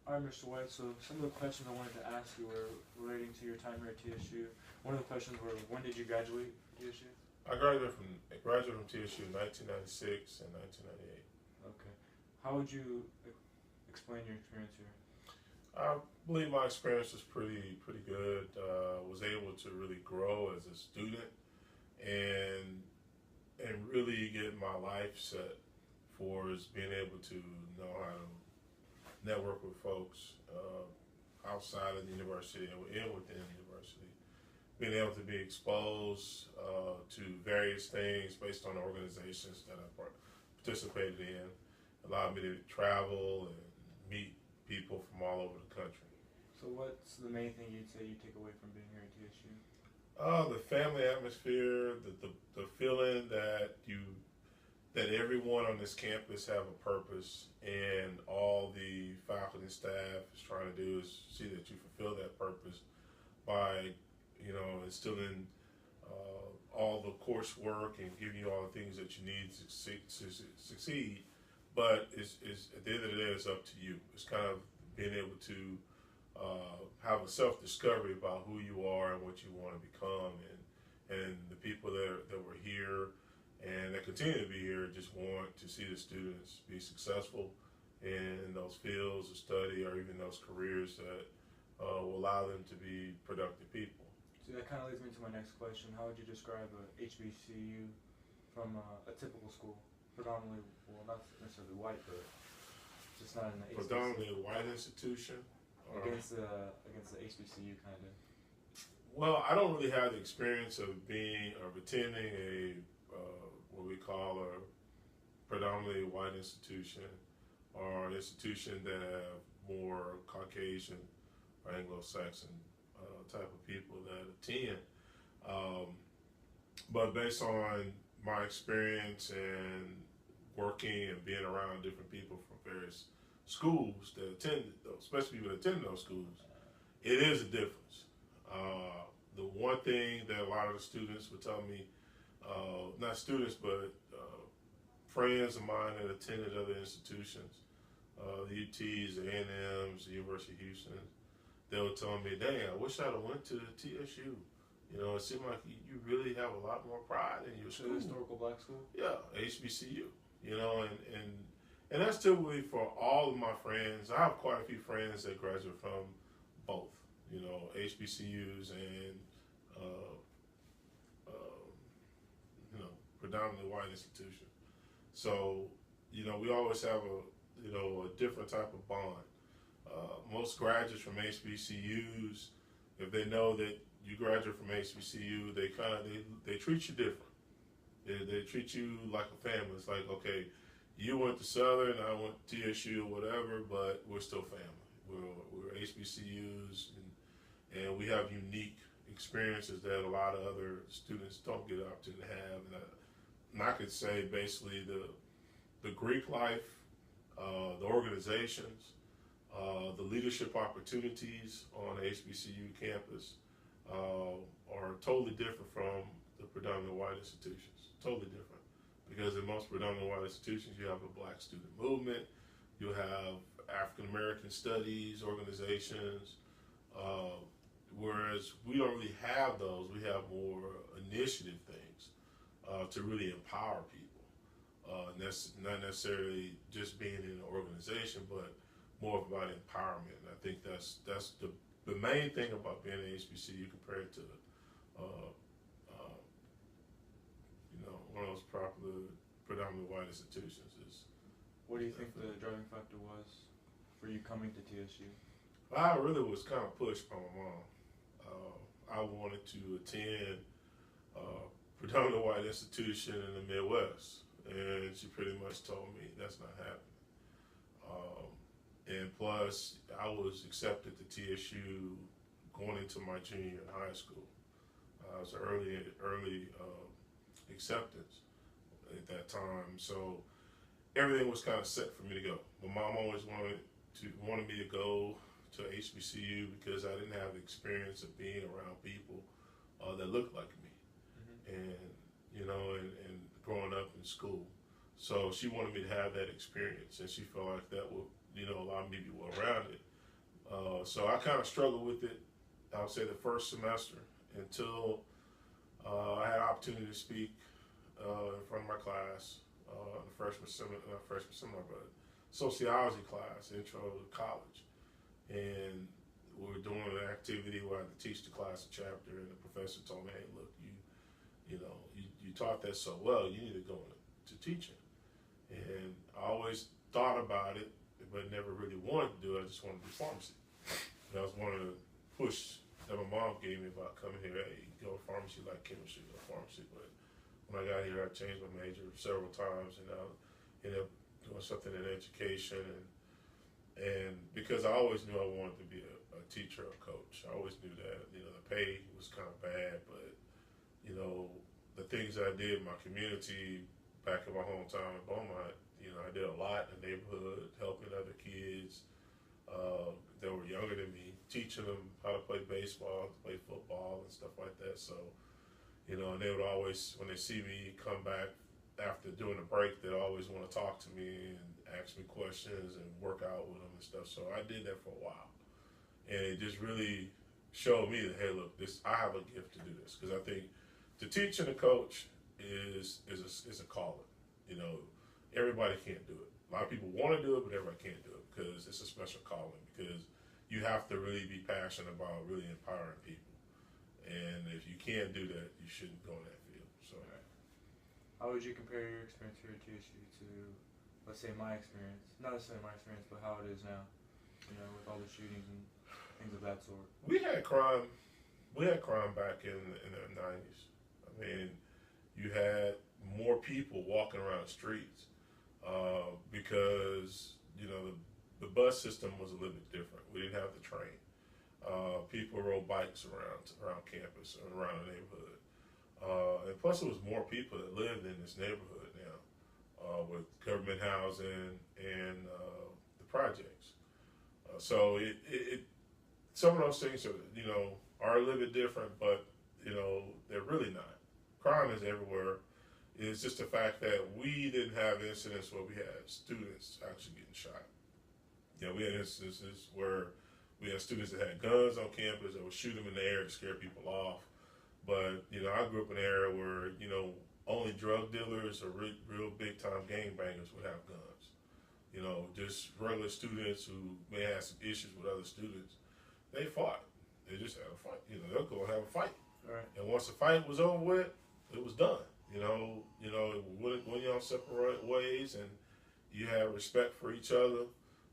All right, Mr. White. So some of the questions I wanted to ask you were relating to your time here at TSU. One of the questions were, when did you graduate TSU? I graduated from TSU in 1996 and 1998. Okay. How would you explain your experience here? I believe my experience was pretty good. Was able to really grow as a student and really get my life set for is being able to know how to network with folks outside of the university and within the university. Being able to be exposed to various things based on the organizations that I participated in allowed me to travel and meet people from all over the country. So what's the main thing you'd say you take away from being here at TSU? The family atmosphere, the feeling that everyone on this campus have a purpose, and all the faculty and staff is trying to do is see that you fulfill that purpose by, instilling all the coursework and giving you all the things that you need to succeed. But it's at the end of the day, it's up to you. It's kind of being able to have a self-discovery about who you are and what you want to become, and the people that were here and that continue to be here just want to see the students be successful in those fields of study or even those careers that will allow them to be productive people. See, that kind of leads me to my next question. How would you describe a HBCU from a typical school? Predominantly, well, not necessarily white, but just not in the HBCU. Predominantly a white institution. Against the HBCU kind of. Well, I don't really have the experience of attending a what we call a predominantly white institution or an institution that have more Caucasian or Anglo-Saxon type of people that attend. But based on my experience and working and being around different people from various schools that attend, especially people that attend those schools, it is a difference. The one thing that a lot of the students would tell me, not students, but friends of mine that attended other institutions, the UTs, the A&Ms, the University of Houston, they would tell me, dang, I wish I'd have went to the TSU. It seemed like you really have a lot more pride in your school. The historical black school? Yeah, HBCU. And that's typically for all of my friends. I have quite a few friends that graduate from both, HBCUs and predominantly white institutions. So, we always have a different type of bond. Most graduates from HBCUs, if they know that you graduate from HBCU, they treat you different. They treat you like a family. It's like, okay, you went to Southern, I went to TSU or whatever, but we're still family. We're HBCUs, and we have unique experiences that a lot of other students don't get the opportunity to have. And I could say basically the Greek life, the organizations, the leadership opportunities on the HBCU campus are totally different from the predominantly white institutions. Totally different. Because in most predominantly white institutions, you have a black student movement, you have African American studies organizations, whereas we don't really have those. We have more initiative things to really empower people. And that's not necessarily just being in an organization, but more about empowerment. And I think that's the main thing about being an HBCU compared to one of those predominantly white institutions is. What do you think the driving factor was for you coming to TSU? I really was kind of pushed by my mom. I wanted to attend a predominantly white institution in the Midwest, and she pretty much told me that's not happening. And plus, I was accepted to TSU going into my junior year in high school. I was early acceptance at that time, so everything was kind of set for me to go. My mom always wanted me to go to HBCU because I didn't have the experience of being around people that looked like me, and growing up in school. So she wanted me to have that experience, and she felt like that would, allow me to be well-rounded. So I kind of struggled with it, I would say the first semester until I had an opportunity to speak in front of my class, the freshman seminar, but sociology class, intro to college. And we were doing an activity where I had to teach the class a chapter, and the professor told me, hey, look, you taught that so well, you need to go into teaching. And I always thought about it, but never really wanted to do it. I just wanted to do pharmacy. That was one of the push that my mom gave me about coming here. Hey, go to pharmacy, like chemistry, go to pharmacy. But when I got here, I changed my major several times, and I ended up doing something in education. And because I always knew I wanted to be a teacher or a coach, I always knew that. The pay was kind of bad, but the things that I did in my community back in my hometown in Beaumont, I did a lot in the neighborhood, helping other kids that were younger than me, teaching them how to play baseball, to play football, and stuff like that. So, and they would always, when they see me come back after doing a break, they'd always want to talk to me and ask me questions and work out with them and stuff. So I did that for a while, and it just really showed me that, hey, look, I have a gift to do this, because I think to teach and to coach is a calling. Everybody can't do it. A lot of people want to do it, but everybody can't do it because it's a special calling. Because you have to really be passionate about really empowering people, and if you can't do that, you shouldn't go in that field. So, how would you compare your experience here at TSU to, let's say, my experience? Not necessarily my experience, but how it is now. With all the shootings and things of that sort. We had crime back in the 90s. I mean, you had more people walking around the streets because the bus system was a little bit different. We didn't have the train. People rode bikes around campus and around the neighborhood, and plus it was more people that lived in this neighborhood now with government housing and the projects. So it some of those things are a little bit different, but they're really not. Crime is everywhere. It's just the fact that we didn't have incidents where we had students actually getting shot. We had instances where we had students that had guns on campus that would shoot them in the air to scare people off. But I grew up in an area where only drug dealers or real big time gangbangers would have guns. Just regular students who may have some issues with other students, they fought. They just had a fight. They'll go and have a fight. Right. And once the fight was over with, it was done. When you're on separate ways and you have respect for each other,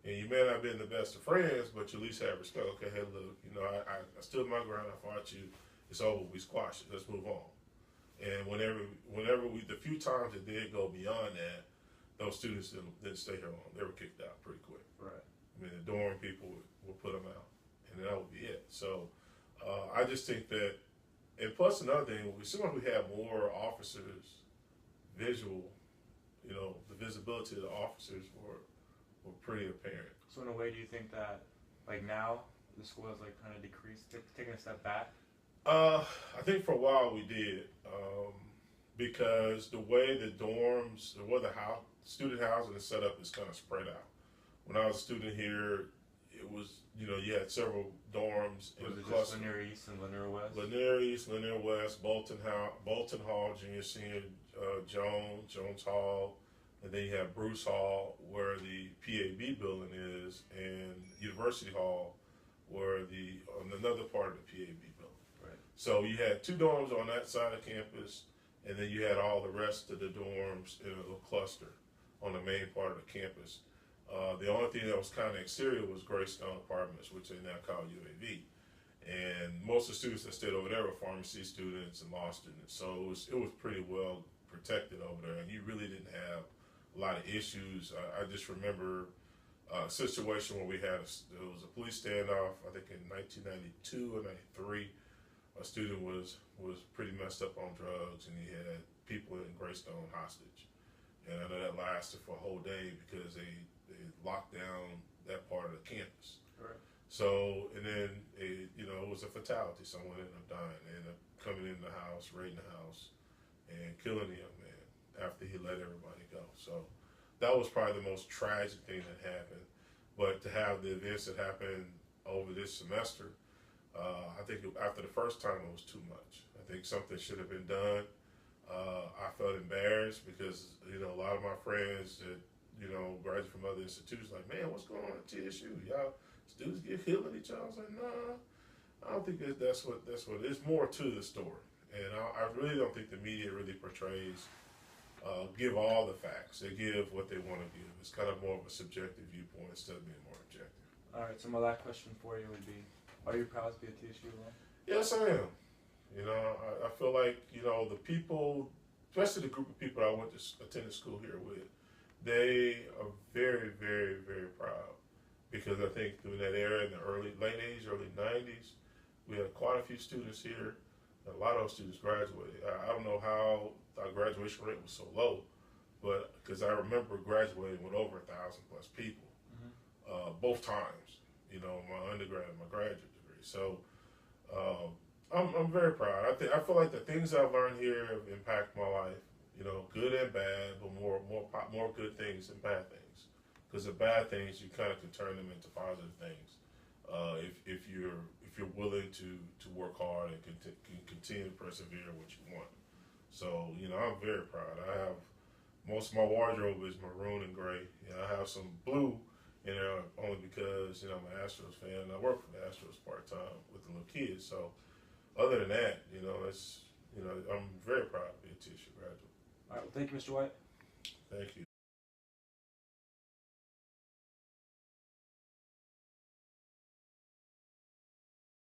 and you may not have been the best of friends, but you at least have respect. Okay, hey, look, I stood my ground. I fought you. It's over. We squashed it. Let's move on. And whenever the few times it did go beyond that, those students didn't stay here long. They were kicked out pretty quick. Right. I mean, the dorm people would put them out, and that would be it. So I just think that, and plus another thing, as soon as we had more officers visual, the visibility of the officers were pretty apparent. So in a way, do you think that, like now, the school has like kind of decreased, taking a step back? I think for a while we did, because the way the dorms, student housing is set up is kind of spread out. When I was a student here, it was, you had several dorms in the cluster. Lanier East and Lanier West? Lanier East, Lanier West, Bolton Hall, Junior Senior, Jones Hall, and then you have Bruce Hall, where the PAB building is, and University Hall, where on another part of the PAB building. Right. So you had two dorms on that side of campus, and then you had all the rest of the dorms in a little cluster on the main part of the campus. The only thing that was kind of exterior was Greystone Apartments, which they now call UAV. And most of the students that stayed over there were pharmacy students and law students. So it was pretty well protected over there, and you really didn't have a lot of issues. I just remember a situation where there was a police standoff, I think in 1992 or 93. A student was pretty messed up on drugs, and he had people in Greystone hostage. And I know that lasted for a whole day because they locked down that part of the campus. Right. So, and then it was a fatality. Someone ended up dying. They ended up coming in the house, raiding the house, and killing the young man after he let everybody go. So that was probably the most tragic thing that happened. But to have the events that happened over this semester. I think after the first time it was too much. I think something should have been done. I felt embarrassed because, you know, a lot of my friends that, you know, graduate from other institutions, like, man, what's going on at TSU? Y'all students get killed at each other. I was like, nah, I don't think that's what it's more to the story. And I really don't think the media really portrays, give all the facts. They give what they want to give. It's kind of more of a subjective viewpoint instead of being more objective. All right, so my last question for you would be, are you proud to be a TSU alum? Yes, I am. You know, I feel like, you know, the people, especially the group of people I went to attended school here with, they are very, very, very proud. Because I think through that era in the late 80s, early 90s, we had quite a few students here. A lot of those students graduated. I don't know how our graduation rate was so low, but because I remember graduating with over 1,000 plus people, both times, you know, my undergrad and my graduate degree. So I'm very proud. I feel like the things I've learned here have impacted my life, you know, good and bad, but more good things than bad things. Because the bad things, you kind of can turn them into positive things if you're willing to work hard and can continue to persevere what you want. So, you know, I'm very proud. I have most of my wardrobe is maroon and gray. You know, I have some blue in there only because, you know, I'm an Astros fan and I work for the Astros part time with the little kids. So, other than that, you know, I'm very proud to be a TSU graduate. All right, well, thank you, Mr. White. Thank you.